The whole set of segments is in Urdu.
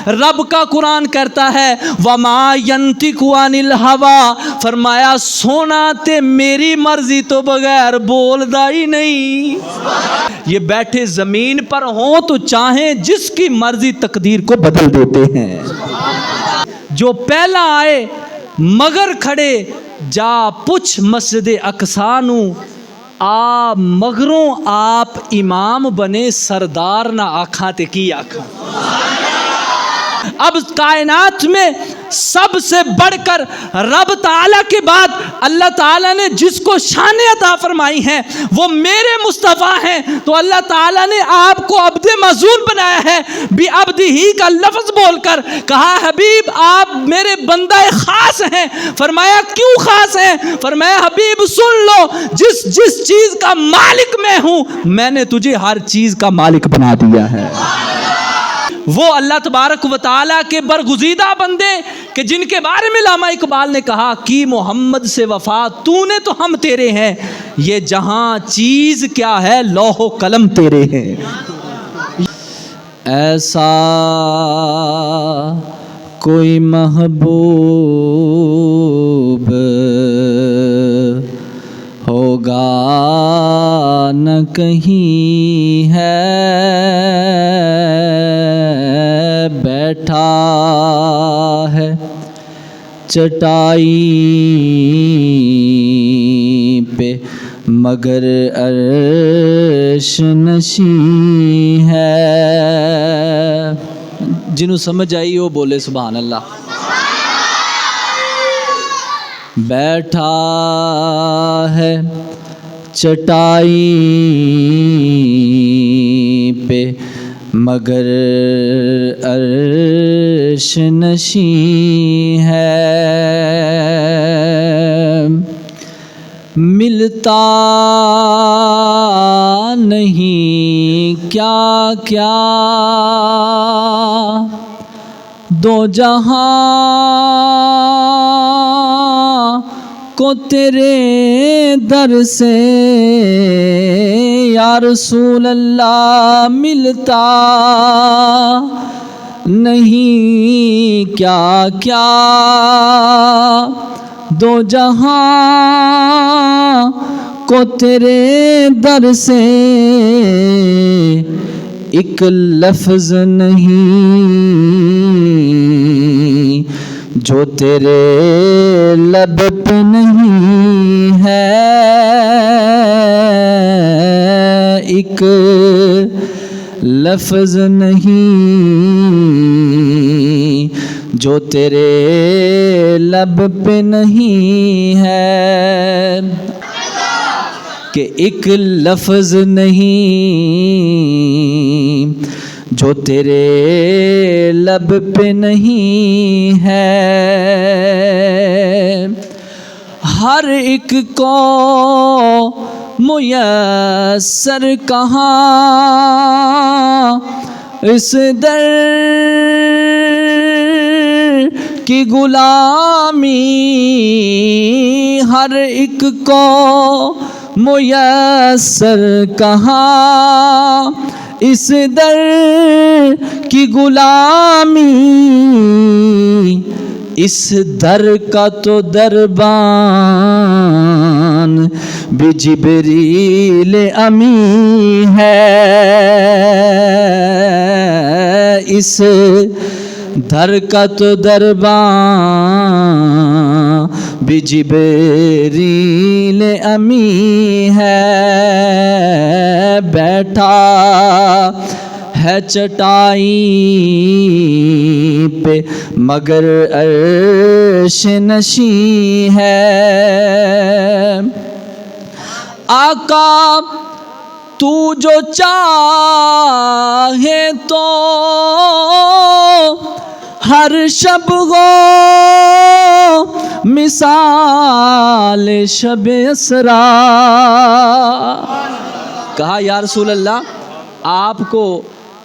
رب کا قرآن کہتا ہے وَمَا يَنْتِقُ عَنِ الْهَوَىٰ، فرمایا سونا تے میری مرضی تو بغیر بولدا ہی نہیں۔ یہ بیٹھے زمین پر ہوں تو چاہیں جس کی مرضی تقدیر کو بدل دیتے ہیں۔ جو پہلا آئے مگر کھڑے جا پوچھ مسجد اقصیٰ نو، آ مگروں آپ امام بنے سردار نہ آکھاں تے کی آکھاں۔ اب کائنات میں سب سے بڑھ کر رب تعالیٰ کے بعد اللہ تعالیٰ نے جس کو شان عطا فرمائی ہیں وہ میرے مصطفیٰ ہیں، تو اللہ تعالیٰ نے آپ کو عبد معزول بنایا ہے، بھی عبد ہی کا لفظ بول کر کہا حبیب آپ میرے بندہ خاص ہیں۔ فرمایا کیوں خاص ہیں؟ فرمایا حبیب سن لو، جس جس چیز کا مالک میں ہوں میں نے تجھے ہر چیز کا مالک بنا دیا ہے۔ وہ اللہ تبارک و تعالیٰ کے برگزیدہ بندے کہ جن کے بارے میں علامہ اقبال نے کہا کہ محمد سے وفا تو نے تو ہم تیرے ہیں، یہ جہاں چیز کیا ہے لوح و قلم تیرے ہیں۔ ایسا کوئی محبوب ہوگا نہ کہیں ہے، بیٹھا ہے چٹائی پہ مگر عرش نشیں ہے۔ جنہوں سمجھ آئی وہ بولے سبحان اللہ۔ بیٹھا ہے چٹائی پہ مگر عرش نشیں ہے، ملتا نہیں کیا کیا دو جہاں کو تیرے در سے یا رسول اللہ، ملتا نہیں کیا کیا دو جہاں کو تیرے در سے، ایک لفظ نہیں جو تیرے لب پہ نہیں ہے، ایک لفظ نہیں جو تیرے لب پہ نہیں ہے، کہ ایک لفظ نہیں جو تیرے لب پہ نہیں ہے، ہر ایک کو میسر کہاں اس در کی غلامی، ہر ایک کو میسر کہاں اس در کی غلامی، اس در کا تو دربان بھی جبریل امی ہے، اس در کا تو دربان بھی جبریل امی ہے، بیٹھا ہے چٹائی پہ مگر عرش نشیں ہے، آقا تو جو چاہے تو ہر شب ہو مثال شب اسرا، کہا یا رسول اللہ آپ کو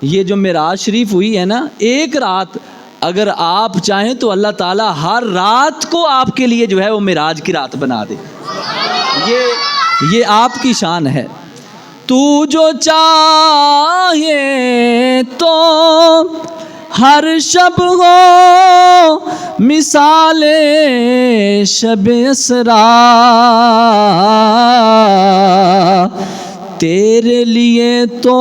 یہ جو معراج شریف ہوئی ہے نا، ایک رات اگر آپ چاہیں تو اللہ تعالیٰ ہر رات کو آپ کے لیے جو ہے وہ معراج کی رات بنا دے، یہ آپ کی شان ہے۔ تو جو چاہے تو ہر شب ہو مثال شب اسرا، تیرے لیے تو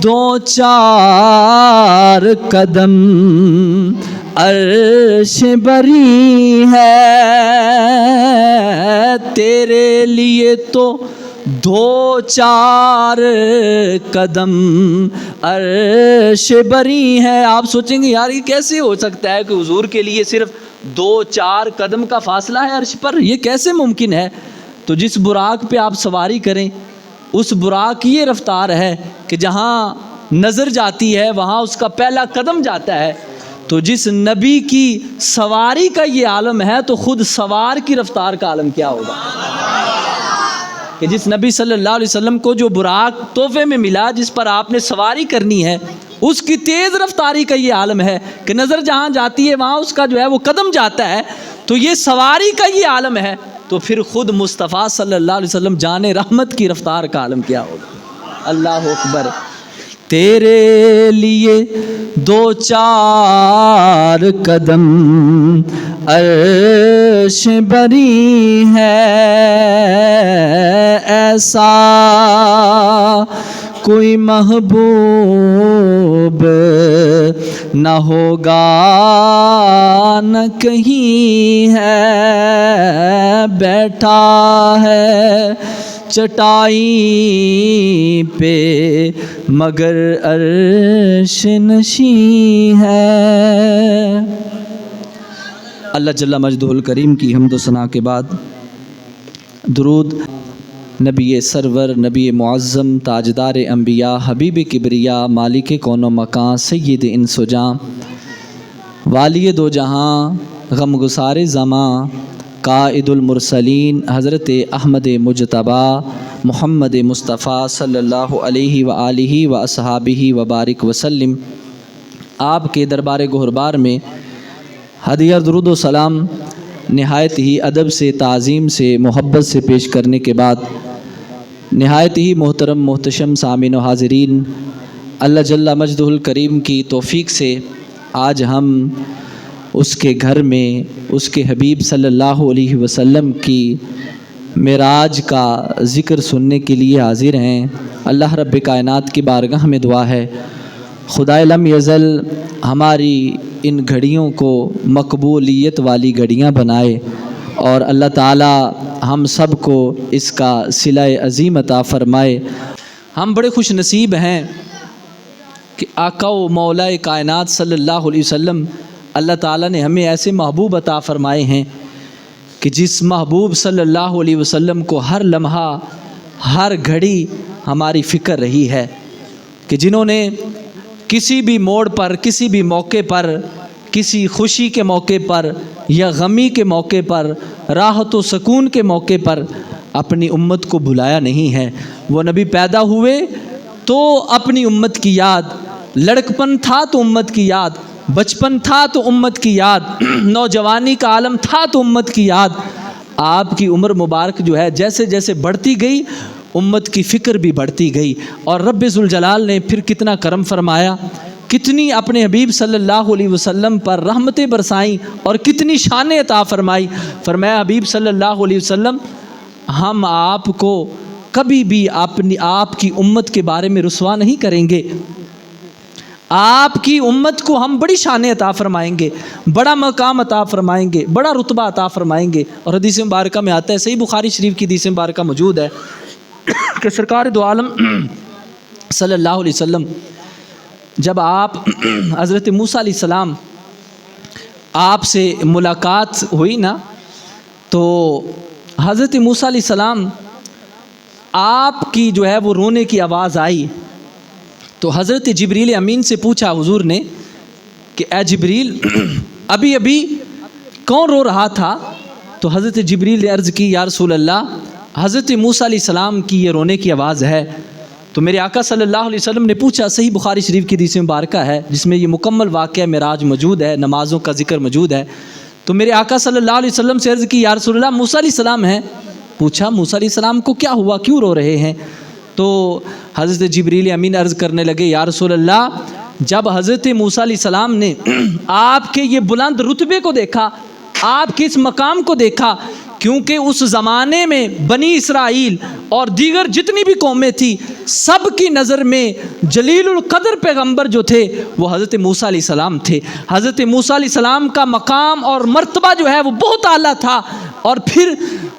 دو چار قدم عرش بری ہے، تیرے لیے تو دو چار قدم عرش بری ہے۔ آپ سوچیں گے یار یہ کیسے ہو سکتا ہے کہ حضور کے لیے صرف دو چار قدم کا فاصلہ ہے عرش پر، یہ کیسے ممکن ہے؟ تو جس براق پہ آپ سواری کریں اس براق کی یہ رفتار ہے کہ جہاں نظر جاتی ہے وہاں اس کا پہلا قدم جاتا ہے۔ تو جس نبی کی سواری کا یہ عالم ہے تو خود سوار کی رفتار کا عالم کیا ہوگا؟ کہ جس نبی صلی اللہ علیہ وسلم کو جو براق تحفے میں ملا، جس پر آپ نے سواری کرنی ہے، اس کی تیز رفتاری کا یہ عالم ہے کہ نظر جہاں جاتی ہے وہاں اس کا جو ہے وہ قدم جاتا ہے۔ تو یہ سواری کا یہ عالم ہے، تو پھر خود مصطفیٰ صلی اللہ علیہ وسلم جان رحمت کی رفتار کا عالم کیا ہوگا؟ اللہ اکبر۔ تیرے لیے دو چار قدم عرش بری ہے، ایسا کوئی محبوب نہ ہوگا نہ کہیں ہے، بیٹھا ہے چٹائی پہ مگر عرش نشیں ہے۔ اللہ جل مجدہ الکریم کی حمد و ثنا کے بعد درود نبی سرور، نبی معظم، تاجدار انبیاء، حبیب کبریا، مالک کون و مکان، سید انس و جاں، والی دو جہاں، غم گسار زماں، قائد المرسلین، حضرت احمد مجتبیٰ محمد مصطفیٰ صلی اللہ علیہ وآلہ واصحابہ وبارک وسلم، آپ کے دربار گہربار میں ہدیہ درود و سلام نہایت ہی ادب سے، تعظیم سے، محبت سے پیش کرنے کے بعد نہایت ہی محترم محتشم سامعین و حاضرین، اللہ جل مجدہ الکریم کی توفیق سے آج ہم اس کے گھر میں اس کے حبیب صلی اللہ علیہ وسلم کی معراج کا ذکر سننے کے لیے حاضر ہیں۔ اللہ رب کائنات کی بارگاہ میں دعا ہے خدائے لم یزل ہماری ان گھڑیوں کو مقبولیت والی گھڑیاں بنائے، اور اللہ تعالی ہم سب کو اس کا صلہ عظیم عطا فرمائے۔ ہم بڑے خوش نصیب ہیں کہ آقا و مولا کائنات صلی اللہ علیہ وسلم، اللہ تعالیٰ نے ہمیں ایسے محبوب عطا فرمائے ہیں کہ جس محبوب صلی اللہ علیہ وسلم کو ہر لمحہ ہر گھڑی ہماری فکر رہی ہے، کہ جنہوں نے کسی بھی موڑ پر، کسی بھی موقع پر، کسی خوشی کے موقع پر یا غمی کے موقع پر، راحت و سکون کے موقع پر اپنی امت کو بھلایا نہیں ہے۔ وہ نبی پیدا ہوئے تو اپنی امت کی یاد، لڑکپن تھا تو امت کی یاد، بچپن تھا تو امت کی یاد، نوجوانی کا عالم تھا تو امت کی یاد۔ آپ کی عمر مبارک جو ہے جیسے جیسے بڑھتی گئی امت کی فکر بھی بڑھتی گئی، اور رب ذوالجلال نے پھر کتنا کرم فرمایا، کتنی اپنے حبیب صلی اللہ علیہ وسلم پر رحمتیں برسائیں اور کتنی شانیں عطا فرمائی۔ فرمایا حبیب صلی اللہ علیہ وسلم ہم آپ کو کبھی بھی آپ کی امت کے بارے میں رسوا نہیں کریں گے، آپ کی امت کو ہم بڑی شانیں عطا فرمائیں گے، بڑا مقام عطا فرمائیں گے، بڑا رتبہ عطا فرمائیں گے۔ اور حدیث مبارکہ میں آتا ہے، صحیح بخاری شریف کی حدیث مبارکہ موجود ہے کہ سرکار دو عالم صلی اللہ علیہ وسلم جب آپ حضرت موسیٰ علیہ السلام آپ سے ملاقات ہوئی نا، تو حضرت موسیٰ علیہ السلام آپ کی جو ہے وہ رونے کی آواز آئی، تو حضرت جبریل امین سے پوچھا حضور نے کہ اے جبریل ابھی ابھی کون رو رہا تھا؟ تو حضرت جبریل نے عرض کی یا رسول اللہ حضرت موسیٰ علیہ السلام کی یہ رونے کی آواز ہے۔ تو میرے آقا صلی اللہ علیہ وسلم نے پوچھا، صحیح بخاری شریف کی حدیث مبارکہ ہے جس میں یہ مکمل واقعہ معراج موجود ہے، نمازوں کا ذکر موجود ہے۔ تو میرے آقا صلی اللہ علیہ وسلم سے عرض کی یا رسول اللہ موسیٰ علیہ السلام ہیں؟ پوچھا موسیٰ علیہ السلام کو کیا ہوا، کیوں رو رہے ہیں؟ تو حضرت جبریل امین عرض کرنے لگے یا رسول اللہ جب حضرت موسیٰ علیہ السلام نے آپ کے یہ بلند رتبے کو دیکھا، آپ کے اس مقام کو دیکھا، کیونکہ اس زمانے میں بنی اسرائیل اور دیگر جتنی بھی قومیں تھی، سب کی نظر میں جلیل القدر پیغمبر جو تھے وہ حضرت موسیٰ علیہ السلام تھے۔ حضرت موسیٰ علیہ السلام کا مقام اور مرتبہ جو ہے وہ بہت اعلیٰ تھا، اور پھر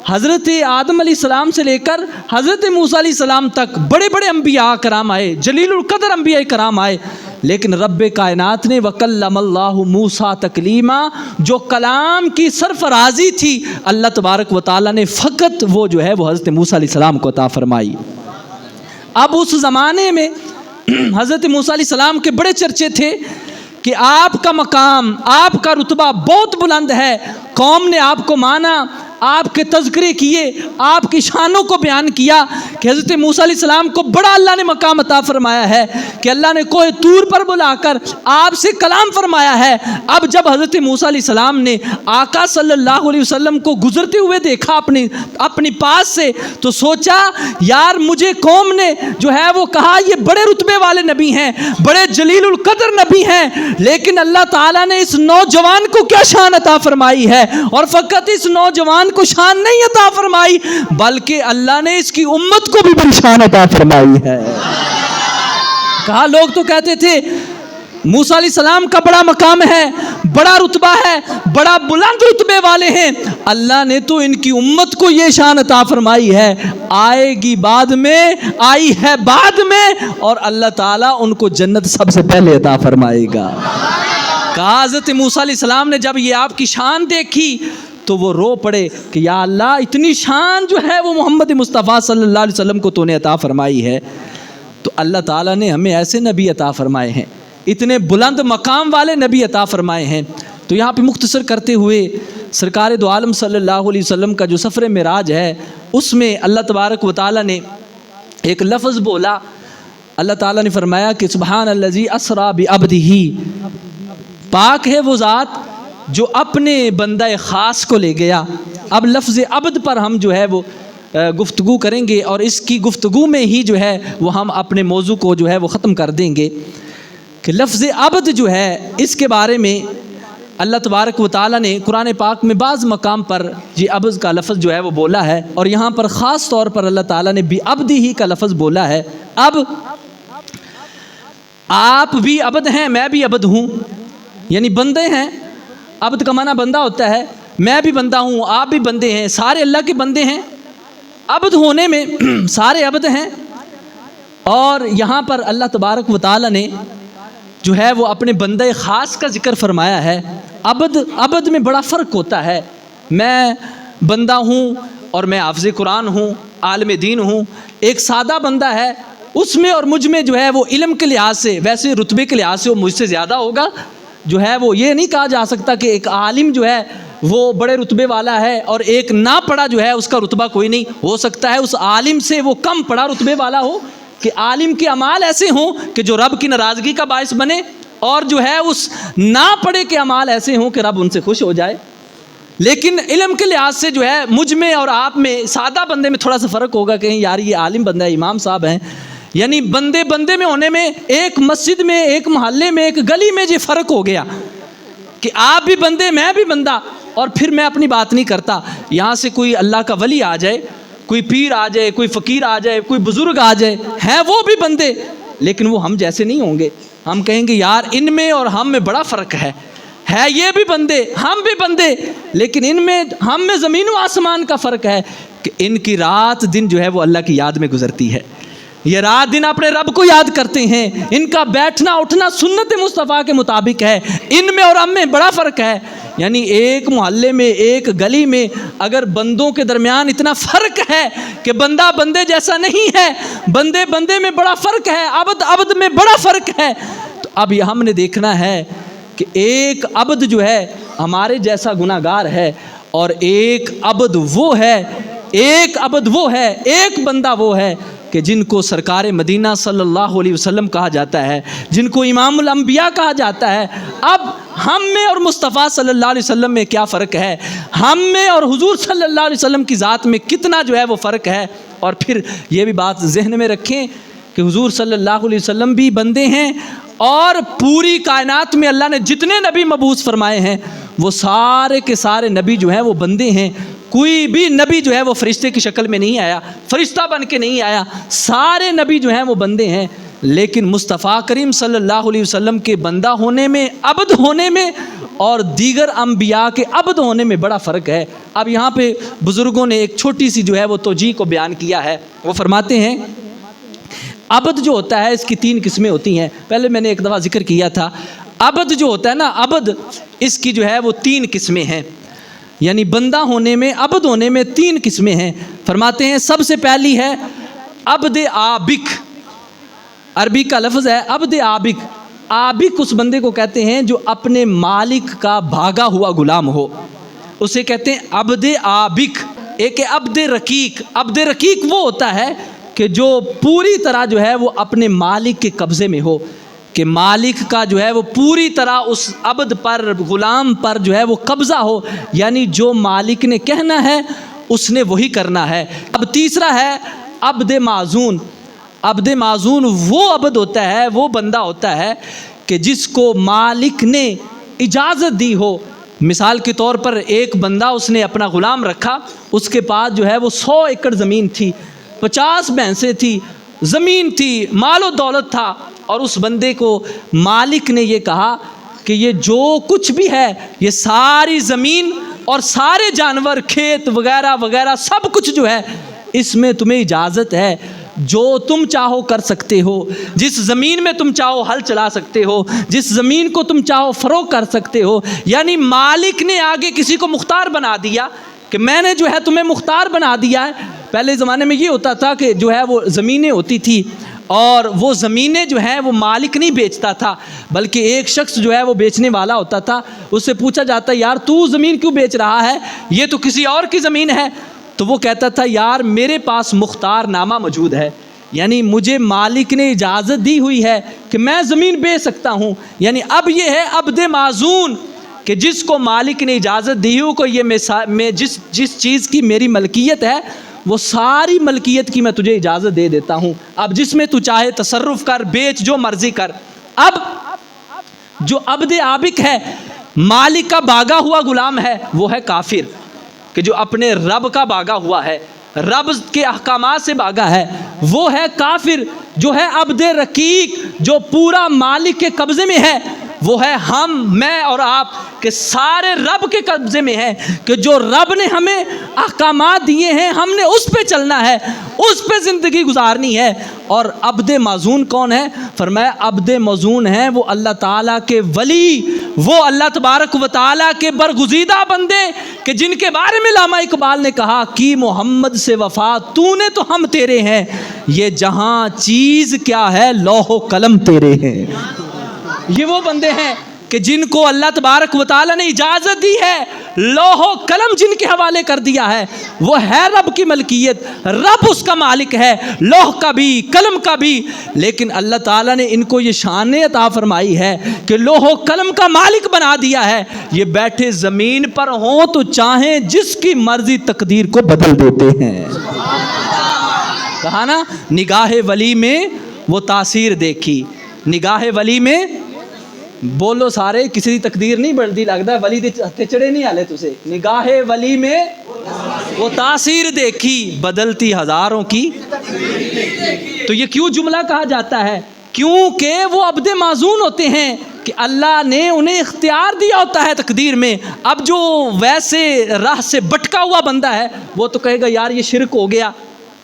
حضرت آدم علیہ السلام سے لے کر حضرت موسیٰ علیہ السلام تک بڑے بڑے انبیاء کرام آئے، جلیل القدر انبیاء کرام آئے، لیکن رب کائنات نے وَكَلَّمَ اللَّهُ مُوسَىٰ تَكْلِيمًا، جو کلام کی سرفرازی تھی اللہ تبارک و تعالیٰ نے فقط وہ جو ہے وہ حضرت موسیٰ علیہ السلام کو عطا فرمائی۔ اب اس زمانے میں حضرت موسیٰ علیہ السلام کے بڑے چرچے تھے کہ آپ کا مقام، آپ کا رتبہ بہت بلند ہے، قوم نے آپ کو مانا، آپ کے تذکرے کیے، آپ کی شانوں کو بیان کیا کہ حضرت موسیٰ علیہ السلام کو بڑا اللہ نے مقام عطا فرمایا ہے کہ اللہ نے کوہ طور پر بلا کر آپ سے کلام فرمایا ہے۔ اب جب حضرت موسیٰ علیہ السلام نے آقا صلی اللہ علیہ وسلم کو گزرتے ہوئے دیکھا اپنی پاس سے، تو سوچا یار مجھے قوم نے جو ہے وہ کہا یہ بڑے رتبے والے نبی ہیں، بڑے جلیل القدر نبی ہیں، لیکن اللہ تعالیٰ نے اس نوجوان کو کیا شان عطا فرمائی ہے، اور فقط اس نوجوان کو شان نہیں عطا فرمائی بلکہ اللہ نے اس کی امت کو بھی بڑی شان عطا فرمائی ہے۔ کہا لوگ تو کہتے تھے موسیٰ علیہ السلام کا بڑا مقام ہے، بڑا رتبہ ہے، بڑا بلند رتبے والے ہیں، اللہ نے تو ان کی امت کو یہ شان عطا فرمائی ہے، آئے گی بعد میں، آئی ہے بعد میں، اور اللہ تعالیٰ ان کو جنت سب سے پہلے عطا فرمائے گا۔ کہا حضرت موسیٰ علیہ السلام نے جب یہ آپ کی شان دیکھی تو وہ رو پڑے کہ یا اللہ اتنی شان جو ہے وہ محمد مصطفیٰ صلی اللہ علیہ وسلم کو تو نے عطا فرمائی ہے، تو اللہ تعالیٰ نے ہمیں ایسے نبی عطا فرمائے ہیں، اتنے بلند مقام والے نبی عطا فرمائے ہیں۔ تو یہاں پہ مختصر کرتے ہوئے سرکار دو عالم صلی اللہ علیہ وسلم کا جو سفر معراج ہے اس میں اللہ تبارک و تعالیٰ نے ایک لفظ بولا، اللہ تعالیٰ نے فرمایا کہ سبحان الذی اسریٰ بعبدہ، پاک ہے وہ ذات جو اپنے بندہ خاص کو لے گیا۔ اب لفظ عبد پر ہم جو ہے وہ گفتگو کریں گے، اور اس کی گفتگو میں ہی جو ہے وہ ہم اپنے موضوع کو جو ہے وہ ختم کر دیں گے کہ لفظ عبد جو ہے اس کے بارے میں اللہ تبارک و تعالیٰ نے قرآن پاک میں بعض مقام پر یہ عبد کا لفظ جو ہے وہ بولا ہے، اور یہاں پر خاص طور پر اللہ تعالیٰ نے بھی عبد ہی کا لفظ بولا ہے۔ اب آپ بھی عبد ہیں، میں بھی عبد ہوں، یعنی بندے ہیں۔ عبد کا معنی بندہ ہوتا ہے، میں بھی بندہ ہوں، آپ بھی بندے ہیں، سارے اللہ کے بندے ہیں۔ عبد ہونے میں سارے عبد ہیں، اور یہاں پر اللہ تبارک و تعالیٰ نے جو ہے وہ اپنے بندہ خاص کا ذکر فرمایا ہے۔ عبد میں بڑا فرق ہوتا ہے، میں بندہ ہوں اور میں حافظ قرآن ہوں، عالم دین ہوں۔ ایک سادہ بندہ ہے، اس میں اور مجھ میں جو ہے وہ علم کے لحاظ سے، ویسے رتبے کے لحاظ سے وہ مجھ سے زیادہ ہوگا، جو ہے وہ یہ نہیں کہا جا سکتا کہ ایک عالم جو ہے وہ بڑے رتبے والا ہے اور ایک نہ پڑھا جو ہے اس کا رتبہ کوئی نہیں ہو سکتا ہے، اس عالم سے وہ کم پڑھا رتبے والا ہو، کہ عالم کے اعمال ایسے ہوں کہ جو رب کی ناراضگی کا باعث بنے، اور جو ہے اس نہ پڑھے کے اعمال ایسے ہوں کہ رب ان سے خوش ہو جائے۔ لیکن علم کے لحاظ سے جو ہے مجھ میں اور آپ میں، سادہ بندے میں تھوڑا سا فرق ہوگا، کہیں یار یہ عالم بندہ ہے، امام صاحب ہیں، یعنی بندے میں ہونے میں، ایک مسجد میں، ایک محلے میں، ایک گلی میں یہ فرق ہو گیا کہ آپ بھی بندے، میں بھی بندہ۔ اور پھر میں اپنی بات نہیں کرتا، یہاں سے کوئی اللہ کا ولی آ جائے، کوئی پیر آ جائے، کوئی فقیر آ جائے، کوئی بزرگ آ جائے، ہیں وہ بھی بندے، لیکن وہ ہم جیسے نہیں ہوں گے۔ ہم کہیں گے یار ان میں اور ہم میں بڑا فرق ہے یہ بھی بندے، ہم بھی بندے، لیکن ان میں، ہم میں زمین و آسمان کا فرق ہے کہ ان کی رات دن جو ہے وہ اللہ کی یاد میں گزرتی ہے، یہ رات دن اپنے رب کو یاد کرتے ہیں، ان کا بیٹھنا اٹھنا سنت مصطفیٰ کے مطابق ہے، ان میں اور ہم میں بڑا فرق ہے۔ یعنی ایک محلے میں، ایک گلی میں اگر بندوں کے درمیان اتنا فرق ہے کہ بندہ بندے جیسا نہیں ہے، بندے میں بڑا فرق ہے، عبد میں بڑا فرق ہے، تو اب یہ ہم نے دیکھنا ہے کہ ایک عبد جو ہے ہمارے جیسا گناہ گار ہے، اور ایک عبد وہ ہے، ایک بندہ وہ ہے کہ جن کو سرکار مدینہ صلی اللہ علیہ وسلم کہا جاتا ہے، جن کو امام الانبیاء کہا جاتا ہے۔ اب ہم میں اور مصطفیٰ صلی اللہ علیہ وسلم میں کیا فرق ہے، ہم میں اور حضور صلی اللہ علیہ وسلم کی ذات میں کتنا جو ہے وہ فرق ہے، اور پھر یہ بھی بات ذہن میں رکھیں کہ حضور صلی اللہ علیہ وسلم بھی بندے ہیں اور پوری کائنات میں اللہ نے جتنے نبی مبعوث فرمائے ہیں وہ سارے کے سارے نبی جو ہیں وہ بندے ہیں. کوئی بھی نبی جو ہے وہ فرشتے کی شکل میں نہیں آیا, فرشتہ بن کے نہیں آیا, سارے نبی جو ہیں وہ بندے ہیں. لیکن مصطفیٰ کریم صلی اللہ علیہ وسلم کے بندہ ہونے میں, عبد ہونے میں اور دیگر انبیاء کے عبد ہونے میں بڑا فرق ہے. اب یہاں پہ بزرگوں نے ایک چھوٹی سی جو ہے وہ توجیہ کو بیان کیا ہے. وہ فرماتے ہیں عبد جو ہوتا ہے اس کی 3 قسمیں ہوتی ہیں. پہلے میں نے ایک دفعہ ذکر کیا تھا. عبد جو ہوتا ہے نا, عبد اس کی جو ہے وہ 3 قسمیں ہیں. یعنی بندہ ہونے میں, عبد ہونے میں 3 قسمیں ہیں. فرماتے ہیں سب سے پہلی ہے عبد عابق. عربی کا لفظ ہے عبد عابق. عابق اس بندے کو کہتے ہیں جو اپنے مالک کا بھاگا ہوا غلام ہو, اسے کہتے ہیں عبد عابق. ایک ہے عبد رقیق. عبد رقیق وہ ہوتا ہے کہ جو پوری طرح جو ہے وہ اپنے مالک کے قبضے میں ہو, کہ مالک کا جو ہے وہ پوری طرح اس عبد پر, غلام پر جو ہے وہ قبضہ ہو, یعنی جو مالک نے کہنا ہے اس نے وہی کرنا ہے. اب تیسرا ہے عبد معزون. عبد معزون وہ عبد ہوتا ہے, وہ بندہ ہوتا ہے کہ جس کو مالک نے اجازت دی ہو. مثال کے طور پر ایک بندہ, اس نے اپنا غلام رکھا, اس کے پاس جو ہے وہ 100 ایکڑ زمین تھی, 50 بھینسیں تھی, زمین تھی, مال و دولت تھا, اور اس بندے کو مالک نے یہ کہا کہ یہ جو کچھ بھی ہے, یہ ساری زمین اور سارے جانور, کھیت وغیرہ وغیرہ سب کچھ جو ہے اس میں تمہیں اجازت ہے, جو تم چاہو کر سکتے ہو, جس زمین میں تم چاہو ہل چلا سکتے ہو, جس زمین کو تم چاہو فروغ کر سکتے ہو. یعنی مالک نے آگے کسی کو مختار بنا دیا کہ میں نے جو ہے تمہیں مختار بنا دیا ہے. پہلے زمانے میں یہ ہوتا تھا کہ جو ہے وہ زمینیں ہوتی تھی, اور وہ زمینیں جو ہیں وہ مالک نہیں بیچتا تھا, بلکہ ایک شخص جو ہے وہ بیچنے والا ہوتا تھا. اس سے پوچھا جاتا یار تو زمین کیوں بیچ رہا ہے, یہ تو کسی اور کی زمین ہے. تو وہ کہتا تھا یار میرے پاس مختار نامہ موجود ہے, یعنی مجھے مالک نے اجازت دی ہوئی ہے کہ میں زمین بیچ سکتا ہوں. یعنی اب یہ ہے عبد معزون کہ جس کو مالک نے اجازت دی ہو کہ یہ میں جس چیز کی میری ملکیت ہے وہ ساری ملکیت کی میں تجھے اجازت دے دیتا ہوں, اب جس میں تو چاہے تصرف کر, بیچ, جو مرضی کر. اب جو عبد عابق ہے, مالک کا بھاگا ہوا غلام ہے, وہ ہے کافر, کہ جو اپنے رب کا بھاگا ہوا ہے, رب کے احکامات سے بھاگا ہے, وہ ہے کافر. جو ہے عبد رقیق, جو پورا مالک کے قبضے میں ہے, وہ ہے ہم, میں اور آپ, کہ سارے رب کے قبضے میں ہے, کہ جو رب نے ہمیں احکامات دیے ہیں ہم نے اس پہ چلنا ہے, اس پہ زندگی گزارنی ہے. اور عبد معزون کون ہے؟ فرمایا عبد معزون ہیں وہ اللہ تعالیٰ کے ولی, وہ اللہ تبارک و تعالیٰ کے برگزیدہ بندے, کہ جن کے بارے میں علامہ اقبال نے کہا کہ محمد سے وفا تو نے تو ہم تیرے ہیں, یہ جہاں چیز کیا ہے لوح و قلم تیرے ہیں. یہ وہ بندے ہیں کہ جن کو اللہ تبارک و تعالیٰ نے اجازت دی ہے, لوح و قلم جن کے حوالے کر دیا ہے, وہ ہے رب کی ملکیت, رب اس کا مالک ہے, لوح کا بھی قلم کا بھی. لیکن اللہ تعالیٰ نے ان کو یہ شان عطا فرمائی ہے کہ لوح و قلم کا مالک بنا دیا ہے, یہ بیٹھے زمین پر ہوں تو چاہیں جس کی مرضی تقدیر کو بدل دیتے ہیں. کہا نا نگاہ ولی میں وہ تاثیر دیکھی, نگاہ ولی میں بولو سارے, کسی دی تقدیر نہیں بدلتی, لگتا ہے ولی دے چڑے نہیں آلے تسے. نگاہ ولی میں وہ تاثیر دیکھی, بدلتی ہزاروں کی. تو یہ کیوں جملہ کہا جاتا ہے؟ کیونکہ وہ عبد معزون ہوتے ہیں کہ اللہ نے انہیں اختیار دیا ہوتا ہے تقدیر میں. اب جو ویسے راہ سے بٹکا ہوا بندہ ہے وہ تو کہے گا یار یہ شرک ہو گیا,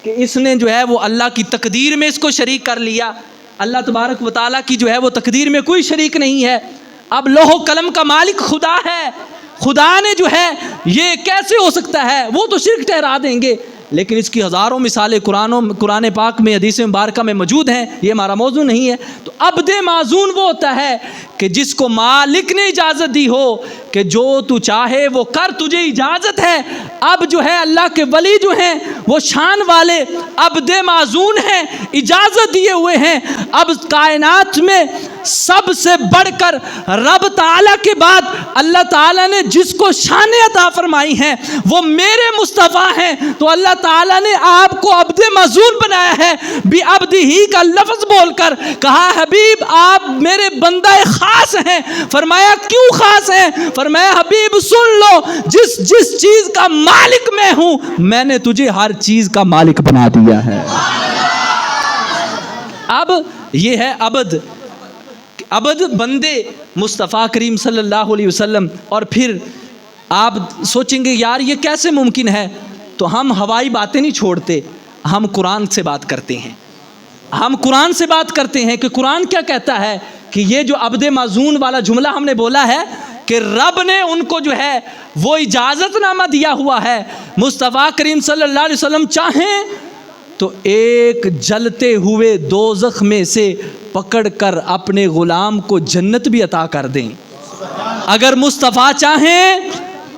کہ اس نے جو ہے وہ اللہ کی تقدیر میں اس کو شریک کر لیا. اللہ تبارک و تعالیٰ کی جو ہے وہ تقدیر میں کوئی شریک نہیں ہے. اب لوح و قلم کا مالک خدا ہے, خدا نے جو ہے یہ کیسے ہو سکتا ہے, وہ تو شرک ٹھہرا دیں گے. لیکن اس کی ہزاروں مثالیں قرآن پاک میں, حدیث مبارکہ میں موجود ہیں, یہ ہمارا موضوع نہیں ہے. تو عبد معزون وہ ہوتا ہے کہ جس کو مالک نے اجازت دی ہو کہ جو تو چاہے وہ کر, تجھے اجازت ہے. اب جو ہے اللہ کے ولی جو ہیں وہ شان والے عبد معزون ہیں, اجازت دیے ہوئے ہیں. اب کائنات میں سب سے بڑھ کر رب تعالیٰ کے بعد اللہ تعالیٰ نے جس کو شان عطا فرمائی ہیں وہ میرے مصطفیٰ ہیں. تو اللہ تعالیٰ نے آپ کو عبد معزون بنایا ہے. بھی عبد ہی کا لفظ بول کر کہا حبیب آپ میرے بندہ خاص ہیں. فرمایا کیوں خاص ہیں؟ فرمایا حبیب سن لو، جس چیز کا مالک میں ہوں میں نے تجھے ہر چیز کا مالک بنا دیا ہے. اب یہ ہے عبد بندے مصطفیٰ کریم صلی اللہ علیہ وسلم. اور پھر آپ سوچیں گے یار یہ کیسے ممکن ہے؟ تو ہم ہوائی باتیں نہیں چھوڑتے، ہم قرآن سے بات کرتے ہیں. ہم قرآن سے بات کرتے ہیں کہ قرآن کیا کہتا ہے کہ یہ جو عبد معزون والا جملہ ہم نے بولا ہے کہ رب نے ان کو جو ہے وہ اجازت نامہ دیا ہوا ہے. مصطفیٰ کریم صلی اللہ علیہ وسلم چاہیں تو ایک جلتے ہوئے دوزخ میں سے پکڑ کر اپنے غلام کو جنت بھی عطا کر دیں. اگر مصطفیٰ چاہیں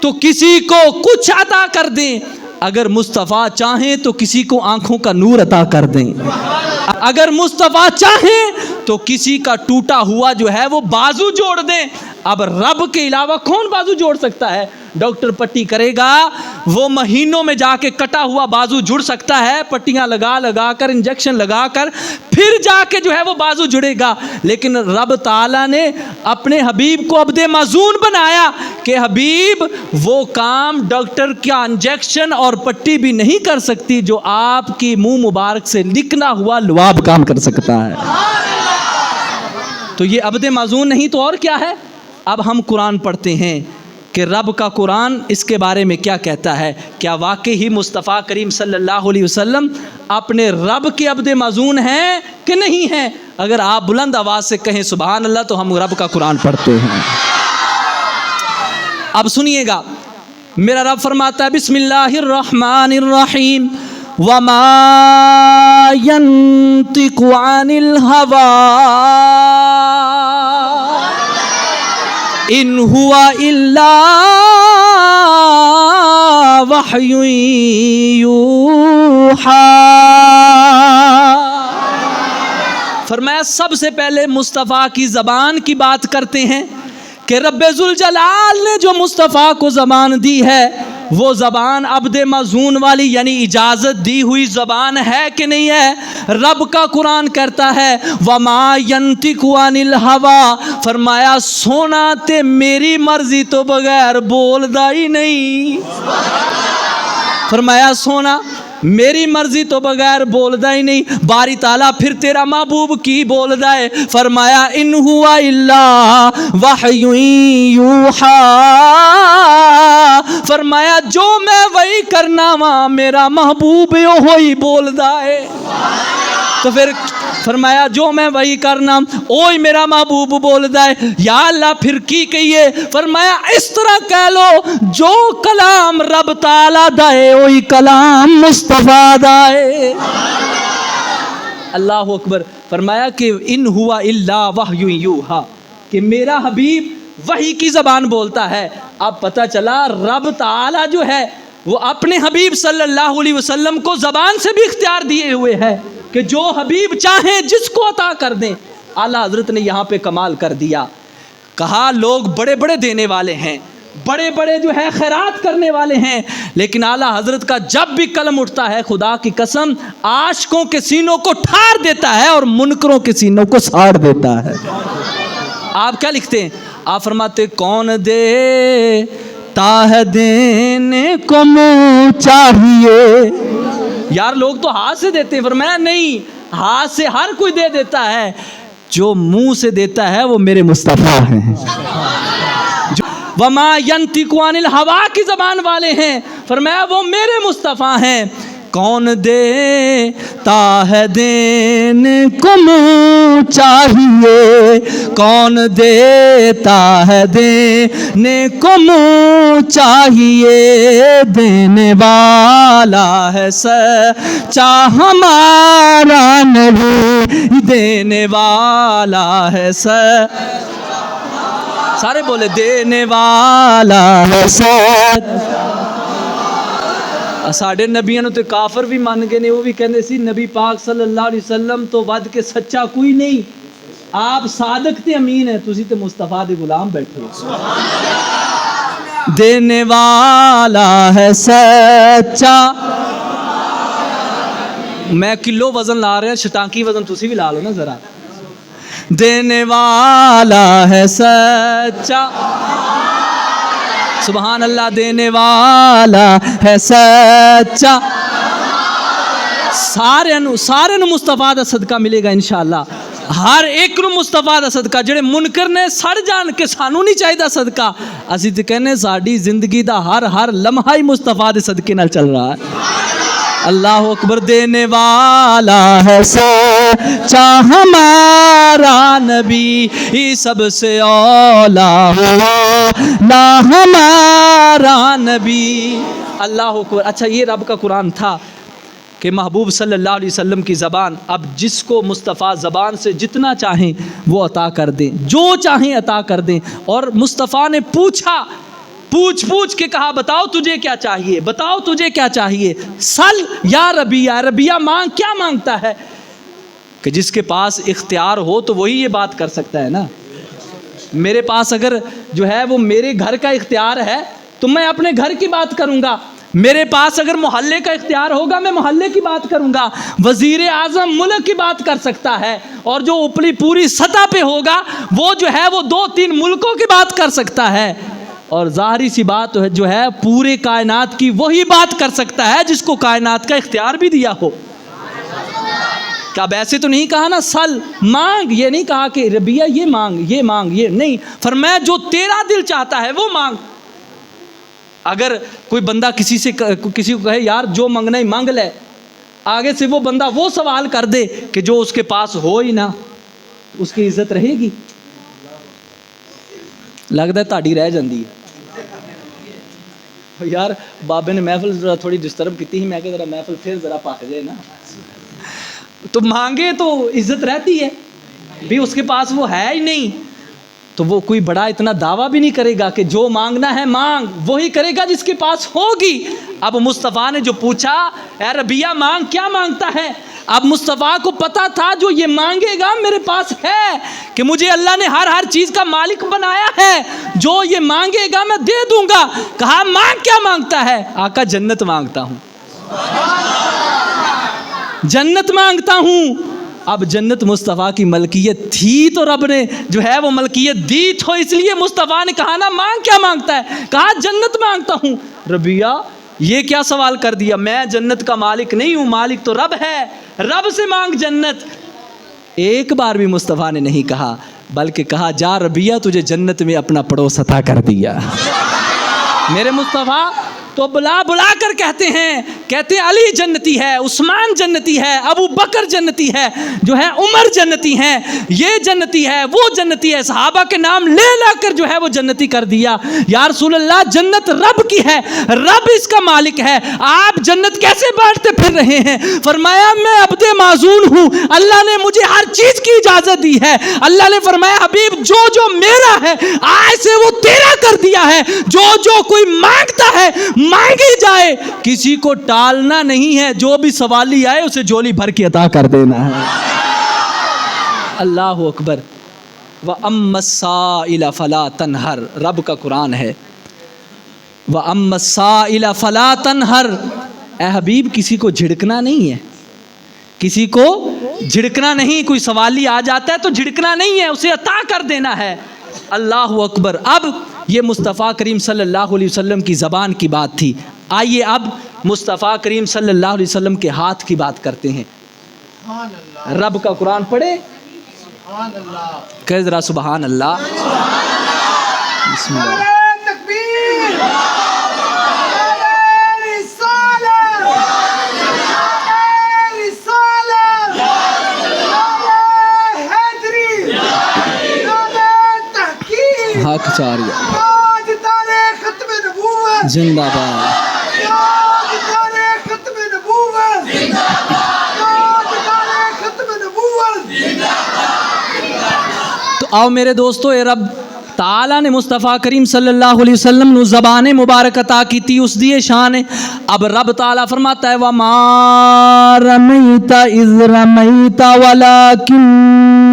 تو کسی کو کچھ عطا کر دیں. اگر مصطفیٰ چاہیں تو کسی کو آنکھوں کا نور عطا کر دیں. اگر مصطفیٰ چاہیں تو کسی کا ٹوٹا ہوا جو ہے وہ بازو جوڑ دیں. اب رب کے علاوہ کون بازو جوڑ سکتا ہے؟ ڈاکٹر پٹی کرے گا، وہ مہینوں میں جا کے کٹا ہوا بازو جڑ سکتا ہے، پٹیاں لگا کر انجیکشن لگا کر پھر جا کے جو ہے وہ بازو جڑے گا. لیکن رب تعالیٰ نے اپنے حبیب کو عبد معزون بنایا کہ حبیب وہ کام ڈاکٹر کا انجیکشن اور پٹی بھی نہیں کر سکتی جو آپ کی منہ مبارک سے لکھنا ہوا لعاب کام کر سکتا ہے. تو یہ عبد معزون نہیں تو اور کیا ہے؟ اب ہم قرآن پڑھتے ہیں کہ رب کا قرآن اس کے بارے میں کیا کہتا ہے. کیا واقعی ہی مصطفیٰ کریم صلی اللہ علیہ وسلم اپنے رب کے عبد معزون ہیں کہ نہیں ہیں؟ اگر آپ بلند آواز سے کہیں سبحان اللہ تو ہم رب کا قرآن پڑھتے ہیں. اب سنیے گا، میرا رب فرماتا ہے بسم اللہ الرحمن الرحیم وما ينطق عن الهوى ان هو الا وحی یوحی. فرمایا سب سے پہلے مصطفیٰ کی زبان کی بات کرتے ہیں کہ رب ذوالجلال نے جو مصطفیٰ کو زبان دی ہے وہ زبان عبد معزون والی یعنی اجازت دی ہوئی زبان ہے کہ نہیں ہے؟ رب کا قرآن کرتا ہے وما ينطق عن الهوى. فرمایا سونا تے میری مرضی تو بغیر بولدا ہی نہیں. فرمایا سونا میری مرضی تو بغیر بولدا ہی نہیں. باری تعالیٰ پھر تیرا محبوب کی بولدا ہے؟ فرمایا ان ہوا الا وحی یوحی. فرمایا جو میں وہی کرنا وا میرا محبوب وہی بولدا ہے. تو پھر فرمایا جو میں وہی کرنا اوہی میرا محبوب بولدا ہے. یا اللہ پھر کی کہیے؟ فرمایا اس طرح کہہ لو جو کلام رب تعالیٰ دا ہے وہی کلام مصطفیٰ دا ہے. اللہ اکبر. فرمایا کہ ان ہوا الا وحی یوحی کہ میرا حبیب وحی کی زبان بولتا ہے. اب پتہ چلا رب تعالیٰ جو ہے وہ اپنے حبیب صلی اللہ علیہ وسلم کو زبان سے بھی اختیار دیے ہوئے ہے کہ جو حبیب چاہیں جس کو عطا کر دیں. اعلیٰ حضرت نے یہاں پہ کمال کر دیا. کہا لوگ بڑے بڑے دینے والے ہیں، بڑے بڑے جو ہے خیرات کرنے والے ہیں، لیکن اعلیٰ حضرت کا جب بھی قلم اٹھتا ہے خدا کی قسم عاشقوں کے سینوں کو ٹھار دیتا ہے اور منکروں کے سینوں کو ساڑ دیتا ہے. آپ کیا لکھتے ہیں؟ آپ فرماتے کون دے تا دینے کو منہ چاہیے. یار لوگ تو ہاتھ سے دیتے ہیں. فرمایا نہیں، ہاتھ سے ہر کوئی دے دیتا ہے، جو منہ سے دیتا ہے وہ میرے مصطفیٰ ہیں. وما ينطق عن الهوى کی زبان والے ہیں. فرمایا وہ میرے مصطفیٰ ہیں. کون دیتا ہے دینے کو منہ چاہیے، کون دیتا ہے دینے کو منہ چاہیے، دینے والا ہے سچا ہمارا نبی، دینے والا ہے سارے بولے دینے والا ہے ساڈے نبیاں تے کافر بھی مان گئے نے. وہ بھی کہندے سی نبی پاک صلی اللہ علیہ وسلم تو ود کے سچا کوئی نہیں. آپ صادق تے امین ہیں, تسی تے مصطفیٰ دے غلام بیٹھے ہو. دینے والا ہے سچا, میں کلو وزن لا رہا, شٹانکی وزن تسی بھی لا لو نا ذرا. دینے والا ہے سچا, سبحان اللہ, دینے والا ہے سچا. سارے نو مصطفیٰ دا صدقہ ملے گا انشاءاللہ. ہر ایک نو مصطفیٰ دا صدقہ. جڑے منکر نے سڑ جان کے سانو نہیں چاہیے صدقہ, اسی تے کہنے ساڈی زندگی دا ہر لمحہ ہی مصطفیٰ دے صدقے نال چل رہا ہے. اللہ اکبر. دینے والا ہے سچا ہمارا نبی, سب سے اولا لا ہمارا نبی. اللہ اکبر. اچھا, یہ رب کا قرآن تھا کہ محبوب صلی اللہ علیہ وسلم کی زبان, اب جس کو مصطفیٰ زبان سے جتنا چاہیں وہ عطا کر دیں, جو چاہیں عطا کر دیں. اور مصطفیٰ نے پوچھا, پوچھ کے کہا بتاؤ تجھے کیا چاہیے, بتاؤ تجھے کیا چاہیے. سل یا ربیہ, ربیہ مانگ, کیا مانگتا ہے؟ کہ جس کے پاس اختیار ہو تو وہی یہ بات کر سکتا ہے نا. میرے پاس اگر جو ہے وہ میرے گھر کا اختیار ہے تو میں اپنے گھر کی بات کروں گا. میرے پاس اگر محلے کا اختیار ہوگا میں محلے کی بات کروں گا. وزیر اعظم ملک کی بات کر سکتا ہے, اور جو اوپری پوری سطح پہ ہوگا وہ جو ہے وہ 2-3 ملکوں کی بات کر سکتا ہے. اور ظاہری سی بات جو ہے پورے کائنات کی وہی بات کر سکتا ہے جس کو کائنات کا اختیار بھی دیا ہو. کیا اب ایسے تو نہیں کہا نا سل مانگ, یہ نہیں کہا کہ ربیہ یہ مانگ, یہ مانگ, یہ نہیں. فرمایا جو تیرا دل چاہتا ہے وہ مانگ. اگر کوئی بندہ کسی کو کہے یار جو منگنا ہی مانگ لے, آگے سے وہ بندہ وہ سوال کر دے کہ جو اس کے پاس ہو ہی نہ, اس کی عزت رہے گی؟ لگتا ہے تاڑی رہ جاندی ہے. یار بابے نے محفل ذرا تھوڑی ڈسٹرب کی تھی, میں کہ ذرا محفل پھر ذرا پاک جائے نا. تو مانگے تو عزت رہتی ہے بھی, اس کے پاس وہ ہے ہی نہیں تو وہ کوئی بڑا اتنا دعویٰ بھی نہیں کرے گا کہ جو مانگنا ہے مانگ, وہی کرے گا جس کے پاس ہوگی. اب مصطفیٰ نے جو پوچھا اے ربیہ مانگ, کیا مانگتا ہے؟ اب مصطفیٰ کو پتا تھا جو یہ مانگے گا میرے پاس ہے, کہ مجھے اللہ نے ہر چیز کا مالک بنایا ہے, جو یہ مانگے گا میں دے دوں گا. کہا مانگ, کیا مانگتا ہے؟ آقا جنت مانگتا ہوں, جنت مانگتا ہوں. اب جنت مصطفیٰ کی ملکیت تھی تو رب نے جو ہے وہ ملکیت دی تو, اس لیے مصطفیٰ نے کہا نا مانگ, کیا مانگتا ہے؟ کہا جنت مانگتا ہوں. ربیہ یہ کیا سوال کر دیا, میں جنت کا مالک نہیں ہوں, مالک تو رب ہے, رب سے مانگ جنت. ایک بار بھی مصطفیٰ نے نہیں کہا, بلکہ کہا جا ربیہ تجھے جنت میں اپنا پڑوس عطا کر دیا. میرے مصطفیٰ تو بلا کر کہتے ہیں علی جنتی ہے, عثمان جنتی ہے, ابو بکر جنتی ہے, جو ہے عمر جنتی ہیں, یہ جنتی ہے, وہ جنتی ہے. صحابہ کے نام لے کر جو ہے وہ جنتی کر دیا. یا رسول اللہ جنت رب کی ہے, رب اس کا مالک ہے, آپ جنت کیسے بانٹتے پھر رہے ہیں؟ فرمایا میں عبد معزون ہوں, اللہ نے مجھے ہر چیز کی اجازت دی ہے. اللہ نے فرمایا حبیب جو میرا ہے آج سے وہ تیرا کر دیا ہے, جو کوئی مانگتا ہے مانگی جائے, کسی کو ٹالنا نہیں ہے, جو بھی سوالی آئے اسے جولی بھر کے عطا کر دینا ہے. اللہ اکبر. وَأَمَّا السَّائِلَ فَلَا تَنْهَرْ, رب کا قرآن ہے. وَأَمَّا السَّائِلَ فَلَا تَنْهَرْ, اے حبیب کسی کو جھڑکنا نہیں ہے, کسی کو جھڑکنا نہیں. کوئی سوالی آ جاتا ہے تو جھڑکنا نہیں ہے, اسے عطا کر دینا ہے. اللہ اکبر. اب یہ مصطفیٰ کریم صلی اللہ علیہ وسلم کی زبان کی بات تھی. آئیے اب مصطفیٰ کریم صلی اللہ علیہ وسلم کے ہاتھ کی بات کرتے ہیں. رب کا قرآن پڑھے, کہ ذرا سبحان اللہ. بسم اللہ. حق چاریہ زندہ باد. تو آؤ میرے دوستو, اے رب تعالیٰ نے مصطفیٰ کریم صلی اللہ علیہ وسلم نو زبان مبارک عطا کی تھی, اس دیے شان ہے. اب رب تعالیٰ فرماتا ہے وَمَا رَمَيْتَ إِذْ رَمَيْتَ وَلَكِنَّ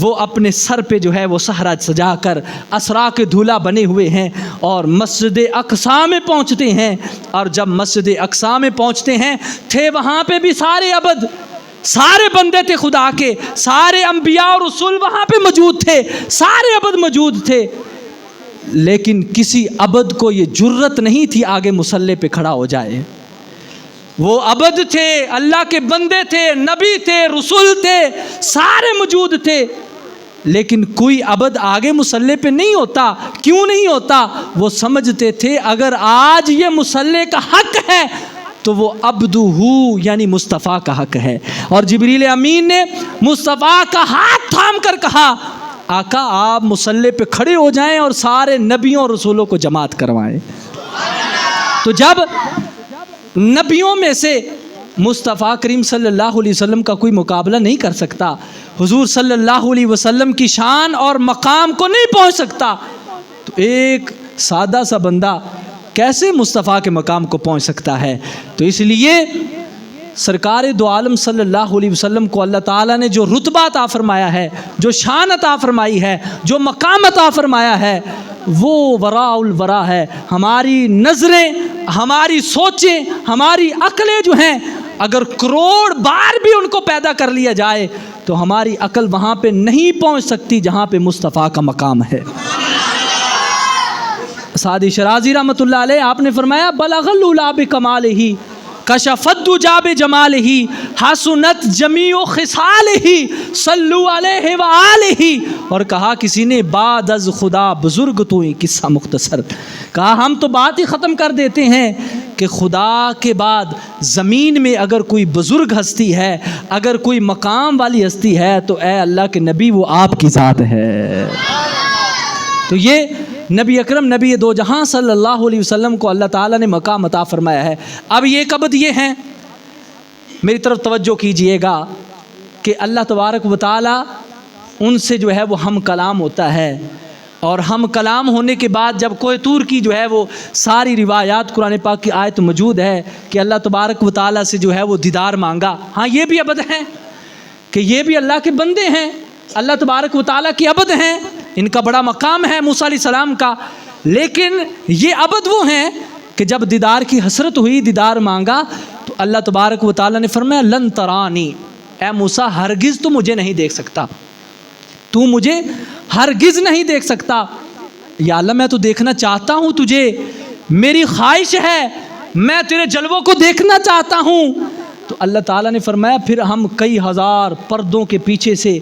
وہ اپنے سر پہ جو ہے وہ صحرا سجا کر اسرا کے دھولا بنے ہوئے ہیں اور مسجد اقصی میں پہنچتے ہیں. اور جب مسجد اقصی میں پہنچتے ہیں تھے وہاں پہ بھی سارے عبد، سارے بندے تھے خدا کے، سارے انبیاء اور رسول وہاں پہ موجود تھے، سارے عبد موجود تھے، لیکن کسی عبد کو یہ جرت نہیں تھی آگے مصلی پہ کھڑا ہو جائے. وہ عبد تھے، اللہ کے بندے تھے، نبی تھے، رسول تھے، سارے موجود تھے، لیکن کوئی عبد آگے مصلی پہ نہیں ہوتا. کیوں نہیں ہوتا؟ وہ سمجھتے تھے اگر آج یہ مصلی کا حق ہے تو وہ عبدہ یعنی مصطفیٰ کا حق ہے. اور جبریل امین نے مصطفیٰ کا ہاتھ تھام کر کہا آقا آپ مصلی پہ کھڑے ہو جائیں اور سارے نبیوں اور رسولوں کو جماعت کروائیں. تو جب نبیوں میں سے مصطفیٰ کریم صلی اللہ علیہ وسلم کا کوئی مقابلہ نہیں کر سکتا، حضور صلی اللہ علیہ وسلم کی شان اور مقام کو نہیں پہنچ سکتا، تو ایک سادہ سا بندہ کیسے مصطفیٰ کے مقام کو پہنچ سکتا ہے؟ تو اس لیے سرکار دو عالم صلی اللہ علیہ وسلم کو اللہ تعالیٰ نے جو رتبہ عطا فرمایا ہے، جو شان عطا فرمائی ہے، جو مقام عطا فرمایا ہے، وہ وراء الورا ہے. ہماری نظریں، ہماری سوچیں، ہماری عقلیں جو ہیں اگر کروڑ بار بھی ان کو پیدا کر لیا جائے تو ہماری عقل وہاں پہ نہیں پہنچ سکتی جہاں پہ مصطفیٰ کا مقام ہے. سعدی شرازی رحمۃ اللہ علیہ آپ نے فرمایا بلغ العلا بکمالہ کشف الدجی بجمالہ حسنت جمیع خصالہ صلو علیہ وآلہ. اور کہا کسی نے بعد از خدا بزرگ تو ہی قصہ مختصر، کہا ہم تو بات ہی ختم کر دیتے ہیں کہ خدا کے بعد زمین میں اگر کوئی بزرگ ہستی ہے، اگر کوئی مقام والی ہستی ہے تو اے اللہ کے نبی وہ آپ کی ذات ہے. تو یہ نبی اکرم نبی دو جہاں صلی اللہ علیہ وسلم کو اللہ تعالیٰ نے مقام عطا فرمایا ہے. اب یہ عبد یہ ہیں، میری طرف توجہ کیجئے گا کہ اللہ تبارک و تعالیٰ ان سے جو ہے وہ ہم کلام ہوتا ہے، اور ہم کلام ہونے کے بعد جب کوہ طور کی جو ہے وہ ساری روایات قرآن پاک کی آیت موجود ہے کہ اللہ تبارک و تعالیٰ سے جو ہے وہ دیدار مانگا. ہاں یہ بھی عبد ہیں کہ یہ بھی اللہ کے بندے ہیں، اللہ تبارک و تعالیٰ کی عبد ہیں، ان کا بڑا مقام ہے موسیٰ علیہ السلام کا. لیکن یہ عبد وہ ہیں کہ جب دیدار کی حسرت ہوئی، دیدار مانگا، تو اللہ تبارک و تعالیٰ نے فرمایا لن ترانی، اے موسیٰ ہرگز تو مجھے نہیں دیکھ سکتا، تو مجھے ہرگز نہیں دیکھ سکتا. یا اللہ میں تو دیکھنا چاہتا ہوں تجھے، میری خواہش ہے میں تیرے جلووں کو دیکھنا چاہتا ہوں. تو اللہ تعالیٰ نے فرمایا پھر ہم کئی ہزار پردوں کے پیچھے سے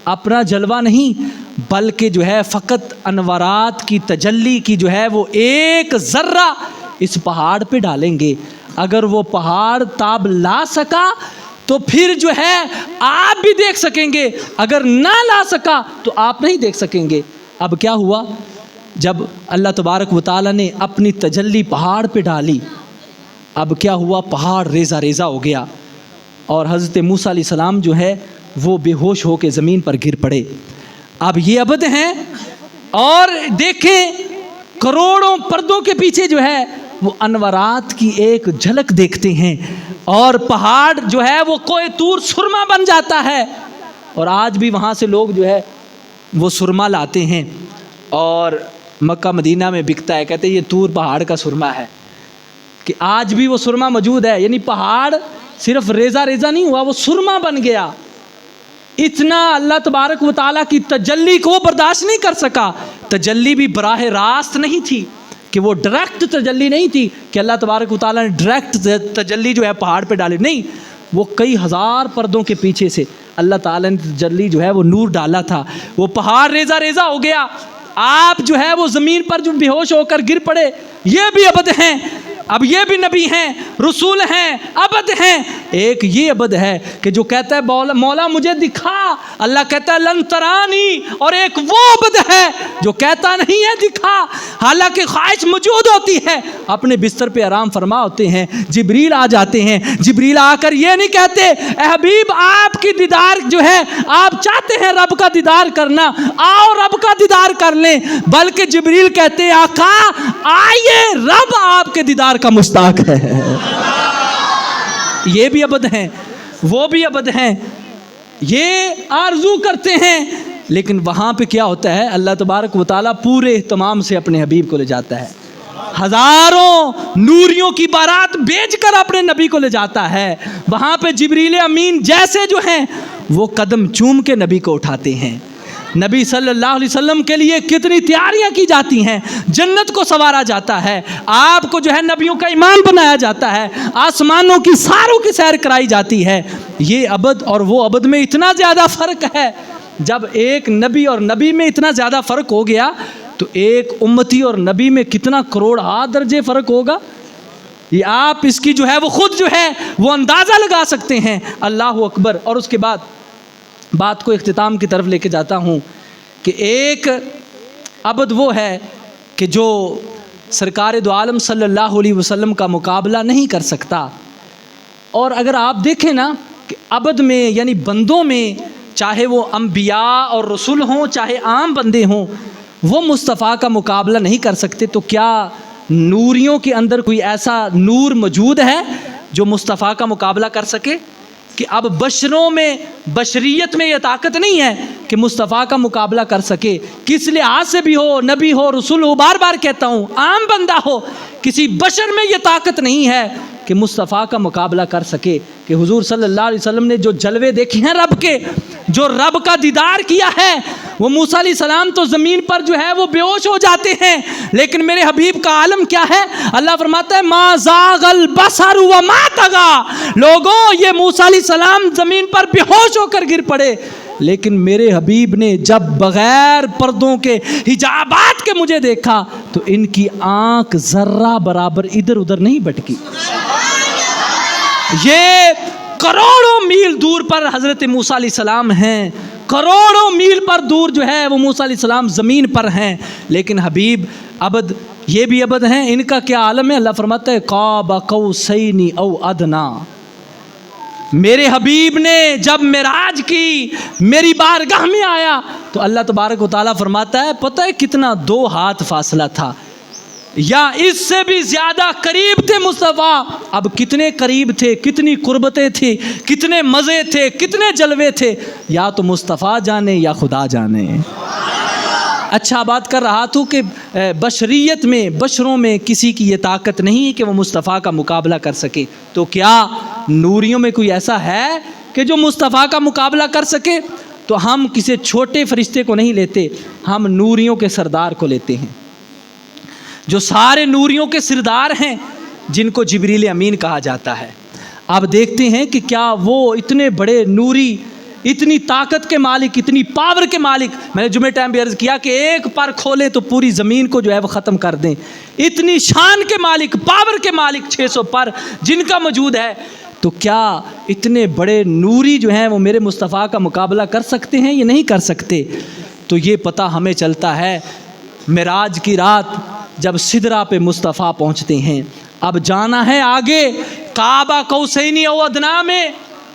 اپنا جلوہ نہیں بلکہ جو ہے فقط انوارات کی تجلی کی جو ہے وہ ایک ذرہ اس پہاڑ پہ ڈالیں گے. اگر وہ پہاڑ تاب لا سکا تو پھر جو ہے آپ بھی دیکھ سکیں گے، اگر نہ لا سکا تو آپ نہیں دیکھ سکیں گے. اب کیا ہوا؟ جب اللہ تبارک و تعالیٰ نے اپنی تجلی پہاڑ پہ ڈالی، اب کیا ہوا؟ پہاڑ ریزہ ریزہ ہو گیا اور حضرت موسیٰ علیہ السلام جو ہے وہ بے ہوش ہو کے زمین پر گر پڑے. اب یہ عبد ہیں اور دیکھیں کروڑوں پردوں کے پیچھے جو ہے وہ انوارات کی ایک جھلک دیکھتے ہیں، اور پہاڑ جو ہے وہ کوہ طور سرما بن جاتا ہے. اور آج بھی وہاں سے لوگ جو ہے وہ سرما لاتے ہیں اور مکہ مدینہ میں بکتا ہے، کہتے ہیں یہ طور پہاڑ کا سرما ہے، کہ آج بھی وہ سرما موجود ہے. یعنی پہاڑ صرف ریزہ ریزہ نہیں ہوا، وہ سرما بن گیا. اتنا اللہ تبارک و تعالیٰ کی تجلی کو برداشت نہیں کر سکا. تجلی بھی براہ راست نہیں تھی کہ وہ ڈائریکٹ تجلی نہیں تھی کہ اللہ تبارک و تعالیٰ نے ڈائریکٹ تجلی جو ہے پہاڑ پہ ڈالی، نہیں، وہ کئی ہزار پردوں کے پیچھے سے اللہ تعالیٰ نے تجلی جو ہے وہ نور ڈالا تھا. وہ پہاڑ ریزہ ریزہ ہو گیا، آپ جو ہے وہ زمین پر جو بے ہوش ہو کر گر پڑے. یہ بھی عبد ہیں. اب یہ بھی نبی ہیں، رسول ہیں، عبد ہیں. ایک یہ عبد ہے کہ جو کہتا ہے مولا مجھے دکھا، اللہ کہتا ہے لن ترانی. اور ایک وہ عبد ہے جو کہتا نہیں ہے دکھا، حالانکہ خواہش موجود ہوتی ہے، اپنے بستر پہ آرام فرما ہوتے ہیں، جبریل آ جاتے ہیں. جبریل آ کر یہ نہیں کہتے اے حبیب آپ کی دیدار جو ہے آپ چاہتے ہیں رب کا دیدار کرنا، آؤ رب کا دیدار کر لیں، بلکہ جبریل کہتے ہیں آقا آئیے رب آپ کے دیدار کا مشتاق ہے. یہ بھی عبد ہیں، وہ بھی عبد ہیں. یہ آرزو کرتے ہیں لیکن وہاں پہ کیا ہوتا ہے, اللہ تبارک و تعالیٰ پورے اہتمام سے اپنے حبیب کو لے جاتا ہے, ہزاروں نوریوں کی بارات بھیج کر اپنے نبی کو لے جاتا ہے. وہاں پہ جبریل امین جیسے جو ہیں وہ قدم چوم کے نبی کو اٹھاتے ہیں. نبی صلی اللہ علیہ وسلم کے لیے کتنی تیاریاں کی جاتی ہیں, جنت کو سنوارا جاتا ہے, آپ کو جو ہے نبیوں کا امام بنایا جاتا ہے, آسمانوں کی ساروں کی سیر کرائی جاتی ہے. یہ عبد اور وہ عبد میں اتنا زیادہ فرق ہے. جب ایک نبی اور نبی میں اتنا زیادہ فرق ہو گیا تو ایک امتی اور نبی میں کتنا کروڑ درجے فرق ہوگا, یہ آپ اس کی جو ہے وہ خود جو ہے وہ اندازہ لگا سکتے ہیں. اللہ اکبر. اور اس کے بعد بات کو اختتام کی طرف لے کے جاتا ہوں کہ ایک عبد وہ ہے کہ جو سرکار دو عالم صلی اللہ علیہ وسلم کا مقابلہ نہیں کر سکتا. اور اگر آپ دیکھیں نا کہ عبد میں یعنی بندوں میں, چاہے وہ انبیاء اور رسول ہوں چاہے عام بندے ہوں, وہ مصطفیٰ کا مقابلہ نہیں کر سکتے, تو کیا نوریوں کے اندر کوئی ایسا نور موجود ہے جو مصطفیٰ کا مقابلہ کر سکے؟ کہ اب بشروں میں, بشریت میں یہ طاقت نہیں ہے کہ مصطفیٰ کا مقابلہ کر سکے, کس لحاظ سے بھی ہو, نبی ہو, رسول ہو, بار بار کہتا ہوں, عام بندہ ہو, کسی بشر میں یہ طاقت نہیں ہے کہ مصطفیٰ کا مقابلہ کر سکے. کہ حضور صلی اللہ علیہ وسلم نے جو جلوے دیکھے ہیں رب کے, جو رب کا دیدار کیا ہے, وہ موسیٰ علیہ السلام تو زمین پر جو ہے وہ بے ہوش ہو جاتے ہیں, لیکن میرے حبیب کا عالم کیا ہے؟ اللہ فرماتا ہے ما زاغ البصر وما طغى. لوگوں, یہ موسیٰ علیہ السلام زمین پر بے ہوش ہو کر گر پڑے, لیکن میرے حبیب نے جب بغیر پردوں کے حجابات کے مجھے دیکھا تو ان کی آنکھ ذرہ برابر ادھر ادھر نہیں بھٹکی. یہ کروڑوں میل دور پر حضرت موسیٰ علیہ السلام ہیں, کروڑوں میل پر دور جو ہے وہ موسیٰ علیہ السلام زمین پر ہیں, لیکن حبیب عبد, یہ بھی عبد ہیں, ان کا کیا عالم ہے؟ اللہ فرماتا ہے قاب قوسین او ادنا. میرے حبیب نے جب معراج کی, میری بارگاہ میں آیا تو اللہ تبارک و تعالیٰ فرماتا ہے پتہ ہے کتنا, 2 ہاتھ فاصلہ تھا, یا اس سے بھی زیادہ قریب تھے مصطفیٰ. اب کتنے قریب تھے, کتنی قربتیں تھی, کتنے مزے تھے, کتنے جلوے تھے, یا تو مصطفیٰ جانے یا خدا جانے. اچھا بات کر رہا تھا کہ بشریت میں, بشروں میں کسی کی یہ طاقت نہیں کہ وہ مصطفیٰ کا مقابلہ کر سکے, تو کیا نوریوں میں کوئی ایسا ہے کہ جو مصطفیٰ کا مقابلہ کر سکے؟ تو ہم کسی چھوٹے فرشتے کو نہیں لیتے, ہم نوریوں کے سردار کو لیتے ہیں, جو سارے نوریوں کے سردار ہیں, جن کو جبریل امین کہا جاتا ہے. آپ دیکھتے ہیں کہ کیا وہ اتنے بڑے نوری, اتنی طاقت کے مالک, اتنی پاور کے مالک, میں نے جمعہ ٹائم بھی عرض کیا کہ ایک پر کھولے تو پوری زمین کو جو ہے وہ ختم کر دیں, اتنی شان کے مالک, پاور کے مالک 600 پر جن کا موجود ہے, تو کیا اتنے بڑے نوری جو ہیں وہ میرے مصطفیٰ کا مقابلہ کر سکتے ہیں؟ یہ نہیں کر سکتے. تو یہ پتہ ہمیں چلتا ہے معراج کی رات جب سدرہ پہ مصطفیٰ پہنچتے ہیں, اب جانا ہے آگے کعبہ قوسین او ادنا میں,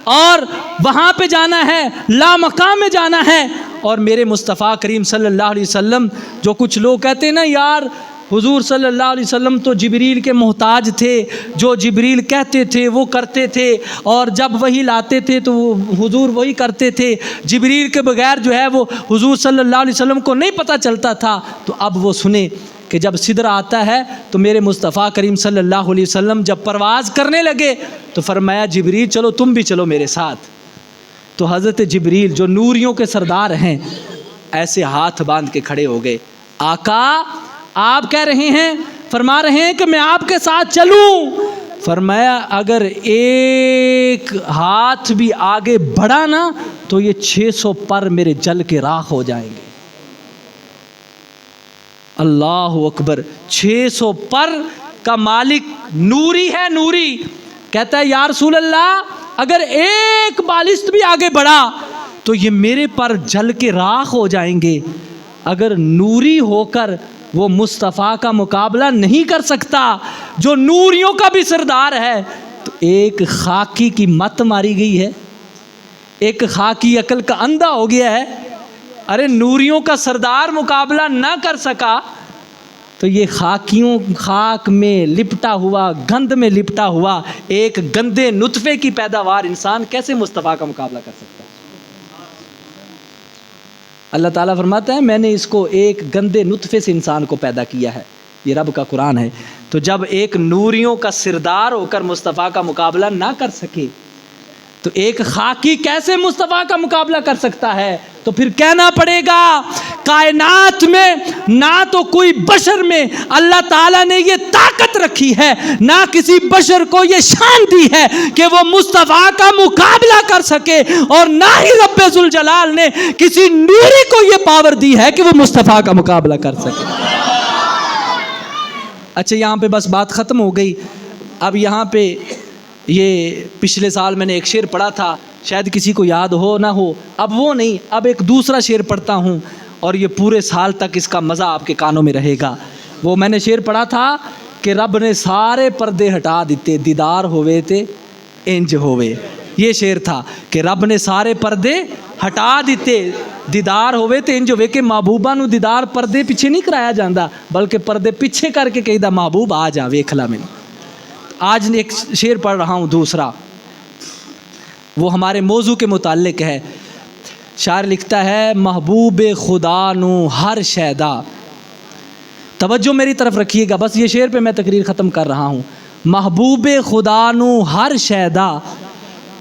اور وہاں پہ جانا ہے, لا مقام میں جانا ہے. اور میرے مصطفیٰ کریم صلی اللہ علیہ وسلم, جو کچھ لوگ کہتے ہیں نا یار حضور صلی اللہ علیہ وسلم تو جبریل کے محتاج تھے, جو جبریل کہتے تھے وہ کرتے تھے, اور جب وہی لاتے تھے تو حضور وہی کرتے تھے, جبریل کے بغیر جو ہے وہ حضور صلی اللہ علیہ وسلم کو نہیں پتہ چلتا تھا. تو اب وہ سنیں کہ جب سدرہ آتا ہے تو میرے مصطفیٰ کریم صلی اللہ علیہ وسلم جب پرواز کرنے لگے تو فرمایا جبریل چلو تم بھی چلو میرے ساتھ. تو حضرت جبریل جو نوریوں کے سردار ہیں ایسے ہاتھ باندھ کے کھڑے ہو گئے, آقا آپ کہہ رہے ہیں, فرما رہے ہیں کہ میں آپ کے ساتھ چلوں. فرمایا اگر ایک ہاتھ بھی آگے بڑھا نا تو یہ 600 پر میرے جل کے راکھ ہو جائیں گے. اللہ اکبر. 600 پر کا مالک نوری ہے, نوری. کہتا ہے یا رسول اللہ اگر ایک بالشت بھی آگے بڑھا تو یہ میرے پر جل کے راکھ ہو جائیں گے. اگر نوری ہو کر وہ مصطفیٰ کا مقابلہ نہیں کر سکتا جو نوریوں کا بھی سردار ہے, تو ایک خاکی کی مت ماری گئی ہے, ایک خاکی عقل کا اندھا ہو گیا ہے. ارے نوریوں کا سردار مقابلہ نہ کر سکا تو یہ خاکیوں, خاک میں لپٹا ہوا, گند میں لپٹا ہوا ایک گندے نطفے کی پیداوار انسان کیسے مصطفیٰ کا مقابلہ کر سکتا ہے؟ اللہ تعالیٰ فرماتا ہے میں نے اس کو ایک گندے نطفے سے انسان کو پیدا کیا ہے، یہ رب کا قرآن ہے۔ تو جب ایک نوریوں کا سردار ہو کر مصطفیٰ کا مقابلہ نہ کر سکے تو ایک خاکی کیسے مصطفیٰ کا مقابلہ کر سکتا ہے؟ تو پھر کہنا پڑے گا کائنات میں نہ تو کوئی بشر میں اللہ تعالیٰ نے یہ طاقت رکھی ہے، نہ کسی بشر کو یہ شان دی ہے کہ وہ مصطفیٰ کا مقابلہ کر سکے، اور نہ ہی رب ذوالجلال نے کسی نوری کو یہ پاور دی ہے کہ وہ مصطفیٰ کا مقابلہ کر سکے۔ اچھا یہاں پہ بس بات ختم ہو گئی۔ اب یہاں پہ یہ پچھلے سال میں نے ایک شعر پڑھا تھا، شاید کسی کو یاد ہو نہ ہو، اب وہ نہیں، اب ایک دوسرا شعر پڑھتا ہوں اور یہ پورے سال تک اس کا مزہ آپ کے کانوں میں رہے گا۔ وہ میں نے شعر پڑھا تھا کہ رب نے سارے پردے ہٹا دیتے، دیدار ہوئے تے انج ہوئے، یہ شعر تھا کہ رب نے سارے پردے ہٹا دیتے، دیدار ہوئے تے انج ہوئے، کہ محبوبہ نو دیدار پردے پیچھے نہیں کرایا جاندہ بلکہ پردے پیچھے کر کے کہیدہ محبوب آ جا ویکھلا میں۔ آج ایک شعر پڑھ رہا ہوں دوسرا، وہ ہمارے موضوع کے متعلق ہے۔ شاعر لکھتا ہے محبوب خدا نو ہر شیدا، توجہ میری طرف رکھیے گا، بس یہ شعر پہ میں تقریر ختم کر رہا ہوں۔ محبوب خدا نو ہر شیدا،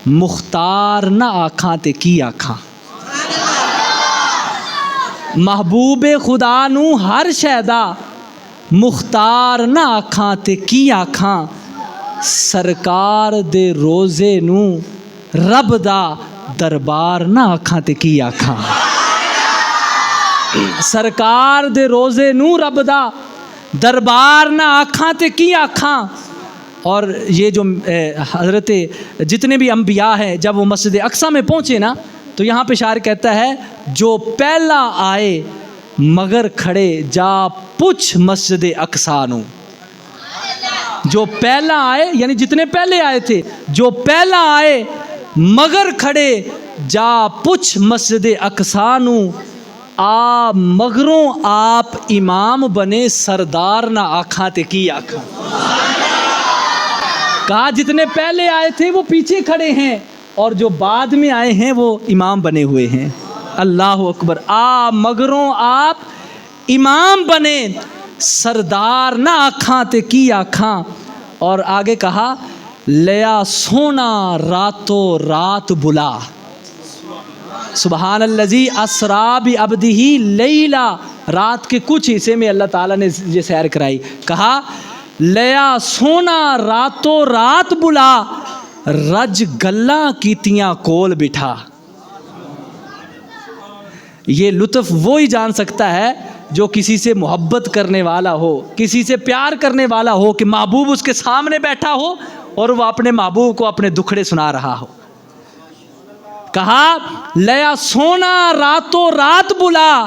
مختار نہ آکھاں تے کی آکھاں۔ محبوب خدا نو ہر شیدا، مختار نہ آکھاں تے کی آکھاں، سرکار دے روزے نو رب دا دربار نہ آکھاں تے کی آکھاں۔ سرکار دے روزے نو رب دا دربار نہ آکھاں تے کی آکھاں۔ اور یہ جو حضرت جتنے بھی انبیاء ہیں جب وہ مسجد اقصیٰ میں پہنچے نا تو یہاں پہ شاعر کہتا ہے جو پہلا آئے مگر کھڑے جا پوچھ مسجد اقصیٰ نو۔ جو پہلا آئے یعنی جتنے پہلے آئے تھے، جو پہلا آئے مگر کھڑے جا پوچھ مسجد اقصیٰ نو، آ مگروں آپ امام بنے سردار نہ آکھاں تے کی آکھاں۔ کہا جتنے پہلے آئے تھے وہ پیچھے کھڑے ہیں اور جو بعد میں آئے ہیں وہ امام بنے ہوئے ہیں۔ اللہ اکبر۔ آ مگروں آپ امام بنے سردار نہ آکھاں تے کی آکھاں۔ اور آگے کہا لیا سونا راتو رات بلا، سبحان الذی اسرا بعبدہ لیلا، رات کے کچھ حصے میں اللہ تعالیٰ نے یہ سیر کرائی۔ کہا لیا سونا راتو رات بلا، رج گلاں کیتیاں کول بٹھا۔ یہ لطف وہی جان سکتا ہے جو کسی سے محبت کرنے والا ہو، کسی سے پیار کرنے والا ہو، کہ محبوب اس کے سامنے بیٹھا ہو اور وہ اپنے محبوب کو اپنے دکھڑے سنا رہا ہو۔ کہا لیا سونا راتو رات بلا،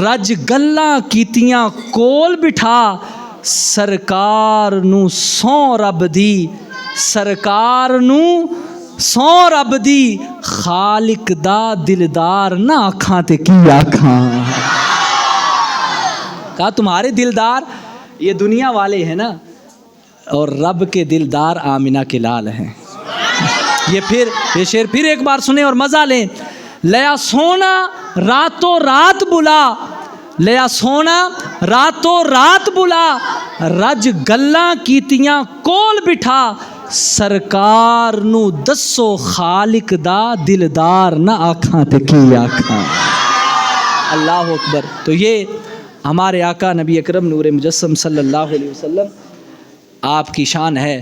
رج گلاں کیتیاں کول بٹھا، سرکار نو سو رب دی، سرکار نو سو رب دی، خالق دا دلدار نہ آکھاں تے کی آکھاں۔ کہا تمہارے دلدار یہ دنیا والے ہیں نا، اور رب کے دلدار آمنہ کے لال ہیں۔ یہ شعر پھر ایک بار سنیں اور مزہ لیں۔ لیا سونا راتو رات بلا، لیا سونا راتو رات بلا، رج گلاں کیتیاں کول بٹھا، سرکار نو دسو خالق دا دلدار نہ آکھاں تے کی آکھاں۔ اللہ اکبر۔ تو یہ ہمارے آقا نبی اکرم نور مجسم صلی اللہ علیہ وسلم آپ کی شان ہے۔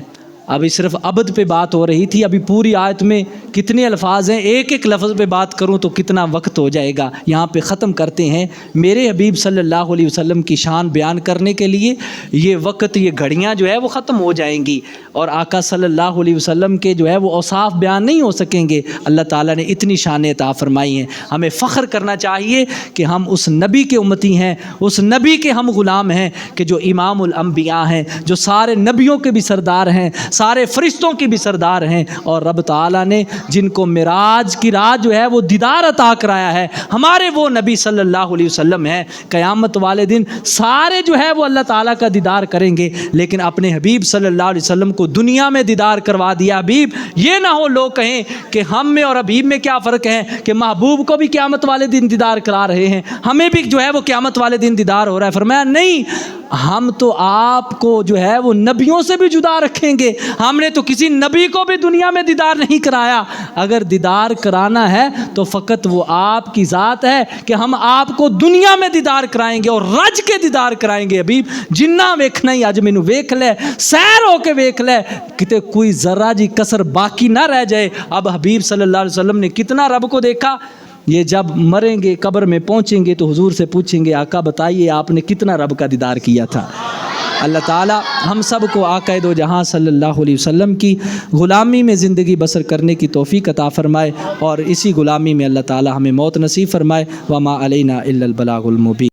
ابھی صرف عبد پہ بات ہو رہی تھی، ابھی پوری آیت میں کتنے الفاظ ہیں، ایک ایک لفظ پہ بات کروں تو کتنا وقت ہو جائے گا۔ یہاں پہ ختم کرتے ہیں۔ میرے حبیب صلی اللہ علیہ وسلم کی شان بیان کرنے کے لیے یہ وقت، یہ گھڑیاں جو ہے وہ ختم ہو جائیں گی، اور آقا صلی اللہ علیہ وسلم کے جو ہے وہ اوصاف بیان نہیں ہو سکیں گے۔ اللہ تعالیٰ نے اتنی شانیں عطا فرمائی ہیں، ہمیں فخر کرنا چاہیے کہ ہم اس نبی کے امتی ہیں، اس نبی کے ہم غلام ہیں کہ جو امام الانبیاء ہیں، جو سارے نبیوں کے بھی سردار ہیں، سارے فرشتوں کی بھی سردار ہیں، اور رب تعالیٰ نے جن کو معراج کی رات جو ہے وہ دیدار عطا کرایا ہے، ہمارے وہ نبی صلی اللہ علیہ وسلم ہیں۔ قیامت والے دن سارے جو ہے وہ اللہ تعالیٰ کا دیدار کریں گے، لیکن اپنے حبیب صلی اللہ علیہ وسلم کو دنیا میں دیدار کروا دیا۔ حبیب یہ نہ ہو لوگ کہیں کہ ہم میں اور حبیب میں کیا فرق ہے، کہ محبوب کو بھی قیامت والے دن دیدار کرا رہے ہیں، ہمیں بھی جو ہے وہ قیامت والے دن دیدار ہو رہا ہے۔ فرمایا نہیں، ہم تو آپ کو جو ہے وہ نبیوں سے بھی جدا رکھیں گے، ہم نے تو کسی نبی کو بھی دنیا میں دیدار نہیں کرایا، اگر دیدار کرانا ہے تو فقط وہ آپ کی ذات ہے کہ ہم آپ کو دنیا میں دیدار کرائیں گے اور رج کے دیدار کرائیں گے۔ حبیب جنہ ویکھنا ہی اج مینوں ویکھ لے، سیر ہو کے ویکھ لے، کتے کوئی ذرہ جی کسر باقی نہ رہ جائے۔ اب حبیب صلی اللہ علیہ وسلم نے کتنا رب کو دیکھا، یہ جب مریں گے قبر میں پہنچیں گے تو حضور سے پوچھیں گے آقا بتائیے آپ نے کتنا رب کا دیدار کیا تھا۔ اللہ تعالیٰ ہم سب کو آقا دو جہاں صلی اللہ علیہ وسلم کی غلامی میں زندگی بسر کرنے کی توفیق عطا فرمائے، اور اسی غلامی میں اللہ تعالیٰ ہمیں موت نصیب فرمائے۔ وما علینا الا البلاغ المبین۔